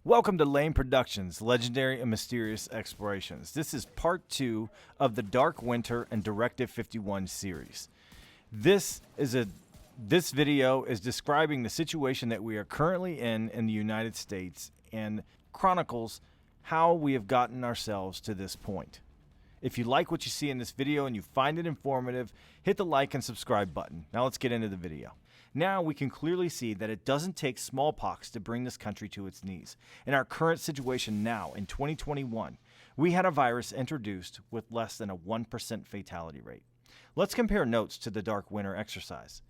Welcome to Lane Productions, Legendary and Mysterious Explorations. This is part 2 of the Dark Winter and Directive 51 series. This video is describing the situation that we are currently in the United States and chronicles how we have gotten ourselves to this point. If you like what you see in this video and you find it informative, hit the like and subscribe button. Now let's get into the video. Now we can clearly see that it doesn't take smallpox to bring this country to its knees. In our current situation now, in 2021, we had a virus introduced with less than a 1% fatality rate. Let's compare notes to the Dark Winter exercise.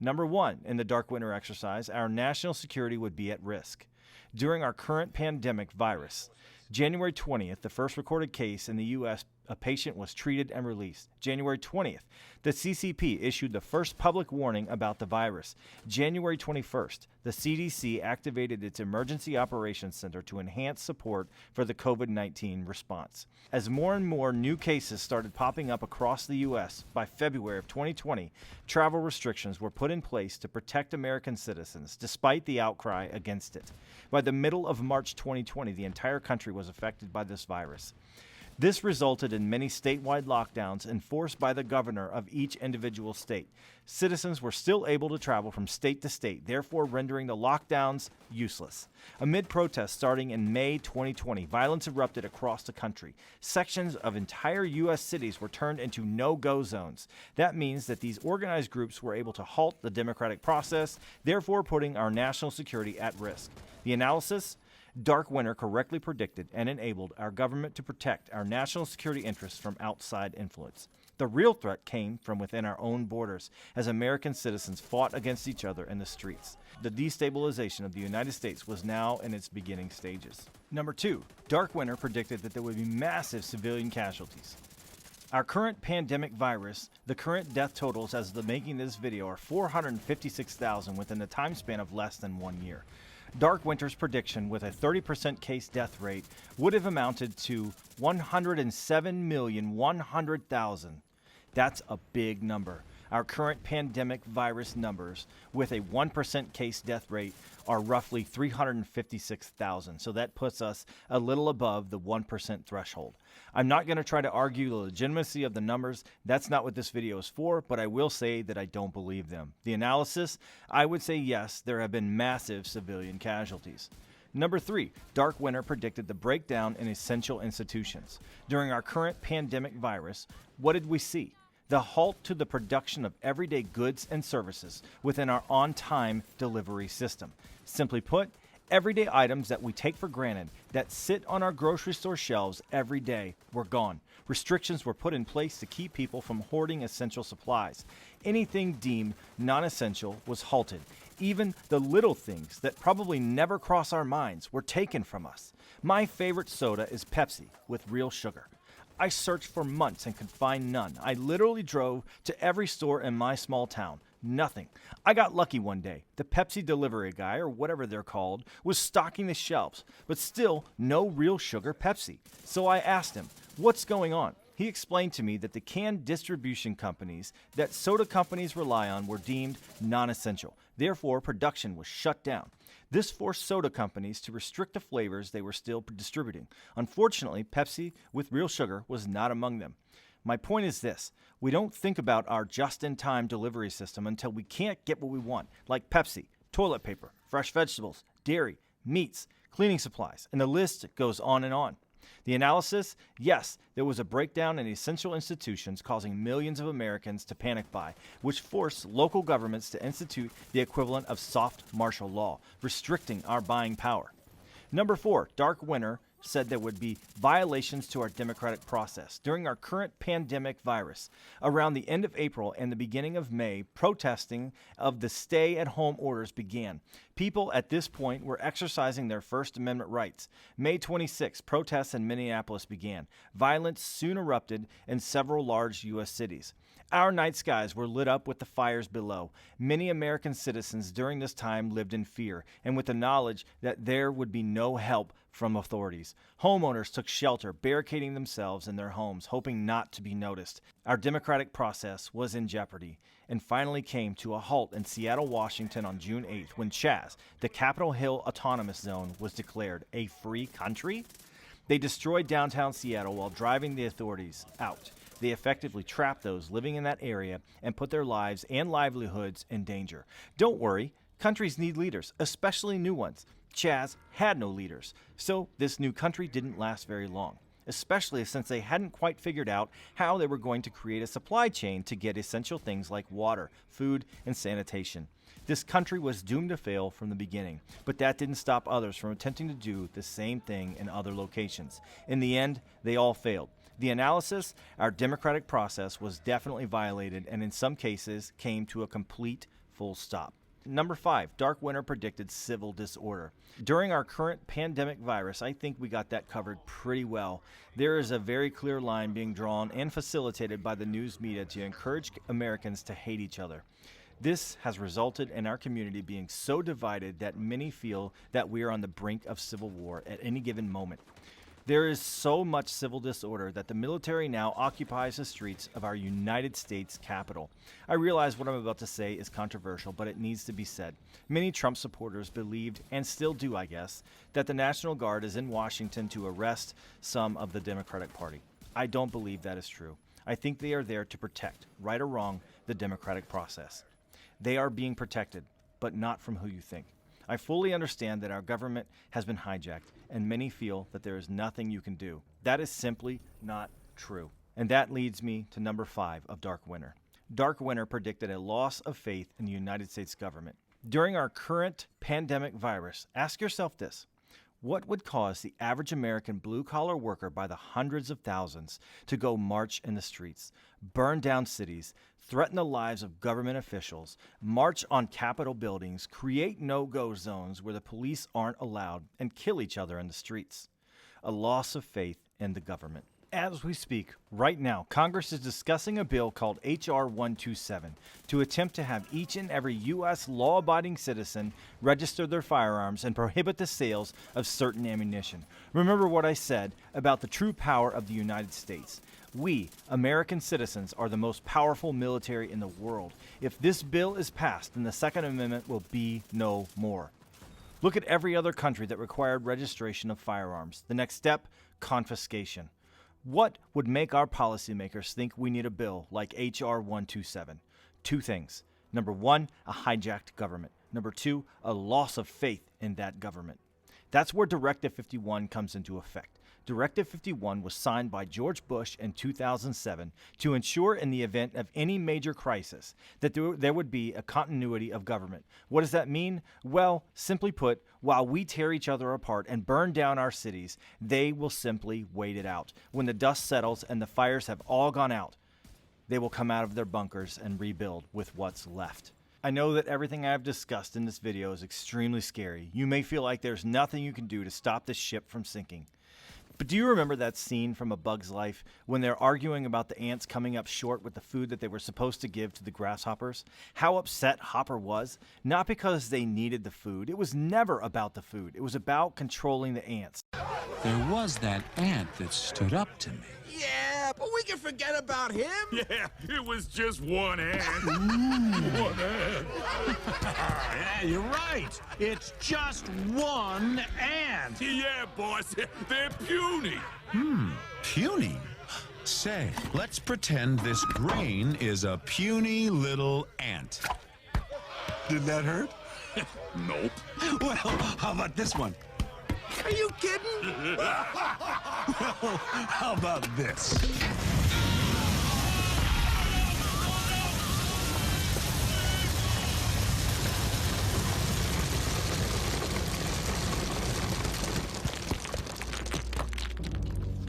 Number 1, in the Dark Winter exercise, our national security would be at risk. During our current pandemic virus, January 20th, the first recorded case in the U.S., a patient was treated and released. January 20th, the CCP issued the first public warning about the virus. January 21st, the CDC activated its Emergency Operations Center to enhance support for the COVID-19 response. As more and more new cases started popping up across the U.S., by February of 2020, travel restrictions were put in place to protect American citizens, despite the outcry against it. By the middle of March 2020, the entire country was affected by this virus. This resulted in many statewide lockdowns enforced by the governor of each individual state. Citizens were still able to travel from state to state, therefore rendering the lockdowns useless. Amid protests starting in May 2020, violence erupted across the country. Sections of entire U.S. cities were turned into no-go zones. That means that these organized groups were able to halt the democratic process, therefore putting our national security at risk. The analysis? Dark Winter correctly predicted and enabled our government to protect our national security interests from outside influence. The real threat came from within our own borders as American citizens fought against each other in the streets. The destabilization of the United States was now in its beginning stages. Number 2, Dark Winter predicted that there would be massive civilian casualties. Our current pandemic virus, the current death totals as of the making of this video are 456,000 within the time span of less than 1 year. Dark Winter's prediction with a 30% case death rate would have amounted to 107,100,000. That's a big number. Our current pandemic virus numbers with a 1% case death rate are roughly 356,000. So that puts us a little above the 1% threshold. I'm not going to try to argue the legitimacy of the numbers. That's not what this video is for, but I will say that I don't believe them. The analysis, I would say yes, there have been massive civilian casualties. Number 3, Dark Winter predicted the breakdown in essential institutions. During our current pandemic virus, what did we see? The halt to the production of everyday goods and services within our on-time delivery system. Simply put, everyday items that we take for granted that sit on our grocery store shelves every day were gone. Restrictions were put in place to keep people from hoarding essential supplies. Anything deemed non-essential was halted. Even the little things that probably never cross our minds were taken from us. My favorite soda is Pepsi with real sugar. I searched for months and could find none. I literally drove to every store in my small town. Nothing. I got lucky one day. The Pepsi delivery guy, or whatever they're called, was stocking the shelves, but still no real sugar Pepsi. So I asked him, "What's going on?" He explained to me that the canned distribution companies that soda companies rely on were deemed non-essential. Therefore, production was shut down. This forced soda companies to restrict the flavors they were still distributing. Unfortunately, Pepsi with real sugar was not among them. My point is this: we don't think about our just-in-time delivery system until we can't get what we want, like Pepsi, toilet paper, fresh vegetables, dairy, meats, cleaning supplies, and the list goes on and on. The analysis? Yes, there was a breakdown in essential institutions causing millions of Americans to panic buy, which forced local governments to institute the equivalent of soft martial law, restricting our buying power. Number 4, Dark Winter said there would be violations to our democratic process. During our current pandemic virus, around the end of April and the beginning of May, protesting of the stay-at-home orders began. People at this point were exercising their First Amendment rights. May 26, protests in Minneapolis began. Violence soon erupted in several large U.S. cities. Our night skies were lit up with the fires below. Many American citizens during this time lived in fear and with the knowledge that there would be no help from authorities. Homeowners took shelter, barricading themselves in their homes, hoping not to be noticed. Our democratic process was in jeopardy and finally came to a halt in Seattle, Washington on June 8th when Chaz, the Capitol Hill Autonomous Zone, was declared a free country. They destroyed downtown Seattle while driving the authorities out. They effectively trapped those living in that area and put their lives and livelihoods in danger. Don't worry, countries need leaders, especially new ones. Chaz had no leaders, so this new country didn't last very long, especially since they hadn't quite figured out how they were going to create a supply chain to get essential things like water, food, and sanitation. This country was doomed to fail from the beginning, but that didn't stop others from attempting to do the same thing in other locations. In the end, they all failed. The analysis, our democratic process was definitely violated and in some cases came to a complete full stop. Number 5, Dark Winter predicted civil disorder. During our current pandemic virus, I think we got that covered pretty well. There is a very clear line being drawn and facilitated by the news media to encourage Americans to hate each other. This has resulted in our community being so divided that many feel that we are on the brink of civil war at any given moment. There is so much civil disorder that the military now occupies the streets of our United States Capitol. I realize what I'm about to say is controversial, but it needs to be said. Many Trump supporters believed, and still do I guess, that the National Guard is in Washington to arrest some of the Democratic Party. I don't believe that is true. I think they are there to protect, right or wrong, the democratic process. They are being protected, but not from who you think. I fully understand that our government has been hijacked, and many feel that there is nothing you can do. That is simply not true. And that leads me to number 5 of Dark Winter. Dark Winter predicted a loss of faith in the United States government. During our current pandemic virus, ask yourself this. What would cause the average American blue-collar worker by the hundreds of thousands to go march in the streets, burn down cities, threaten the lives of government officials, march on Capitol buildings, create no-go zones where the police aren't allowed, and kill each other in the streets? A loss of faith in the government. As we speak, right now, Congress is discussing a bill called H.R. 127 to attempt to have each and every U.S. law-abiding citizen register their firearms and prohibit the sales of certain ammunition. Remember what I said about the true power of the United States. We, American citizens, are the most powerful military in the world. If this bill is passed, then the Second Amendment will be no more. Look at every other country that required registration of firearms. The next step, confiscation. What would make our policymakers think we need a bill like H.R. 127? 2 things. Number 1, a hijacked government. Number 2, a loss of faith in that government. That's where Directive 51 comes into effect. Directive 51 was signed by George Bush in 2007 to ensure in the event of any major crisis that there would be a continuity of government. What does that mean? Well, simply put, while we tear each other apart and burn down our cities, they will simply wait it out. When the dust settles and the fires have all gone out, they will come out of their bunkers and rebuild with what's left. I know that everything I've discussed in this video is extremely scary. You may feel like there's nothing you can do to stop this ship from sinking. But do you remember that scene from A Bug's Life when they're arguing about the ants coming up short with the food that they were supposed to give to the grasshoppers? How upset Hopper was? Not because they needed the food. It was never about the food. It was about controlling the ants. There was that ant that stood up to me. Yeah, but we can forget about him. Yeah, it was just one ant. One ant. Yeah, you're right. It's just one ant. Yeah, boss, they're puny. Puny? Say, let's pretend this grain is a puny little ant. Did that hurt? Nope. Well, how about this one? Are you kidding? How about this?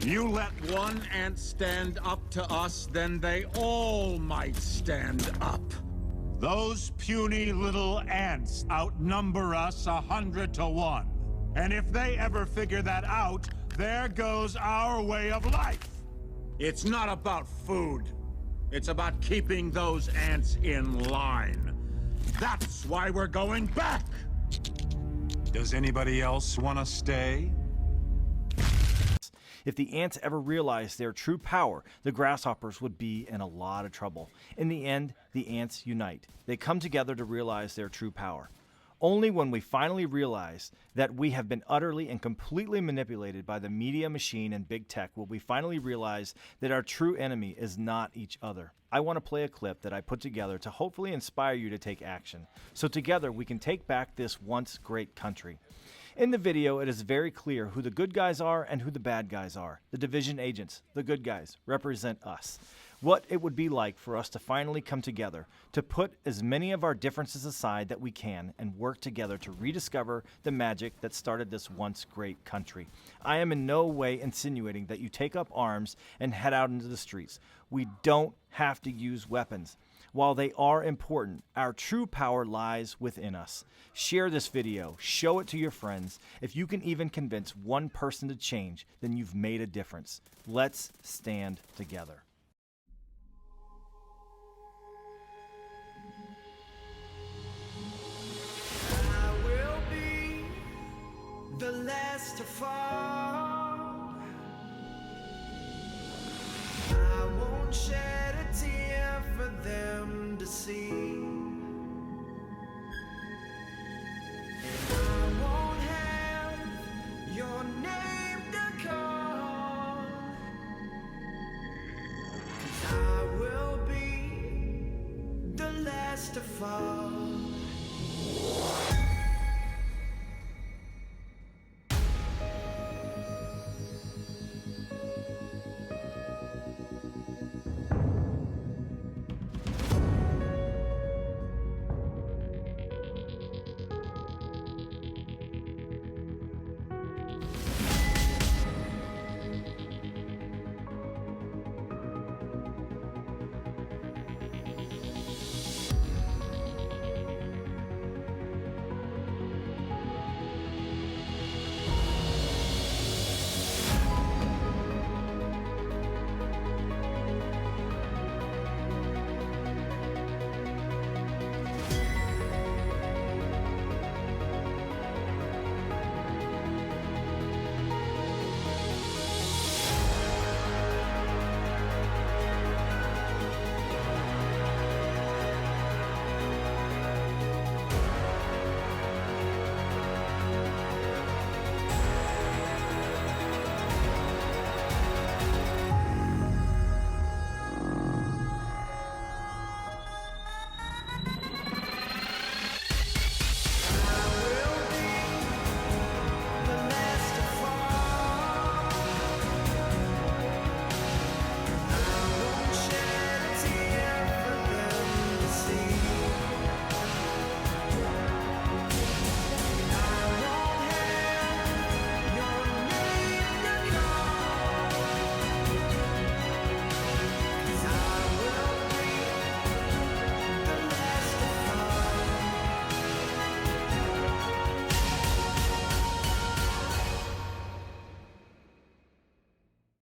You let one ant stand up to us, then they all might stand up. Those puny little ants outnumber us 100 to 1. And if they ever figure that out, there goes our way of life. It's not about food. It's about keeping those ants in line. That's why we're going back. Does anybody else want to stay? If the ants ever realized their true power, the grasshoppers would be in a lot of trouble. In the end, the ants unite. They come together to realize their true power. Only when we finally realize that we have been utterly and completely manipulated by the media machine and big tech will we finally realize that our true enemy is not each other. I want to play a clip that I put together to hopefully inspire you to take action, so together we can take back this once great country. In the video, it is very clear who the good guys are and who the bad guys are. The division agents, the good guys, represent us. What it would be like for us to finally come together, to put as many of our differences aside that we can, and work together to rediscover the magic that started this once great country. I am in no way insinuating that you take up arms and head out into the streets. We don't have to use weapons. While they are important, our true power lies within us. Share this video, show it to your friends. If you can even convince one person to change, then you've made a difference. Let's stand together. The last to fall. I won't shed a tear for them to see. And I won't have your name to call. 'Cause I will be the last to fall.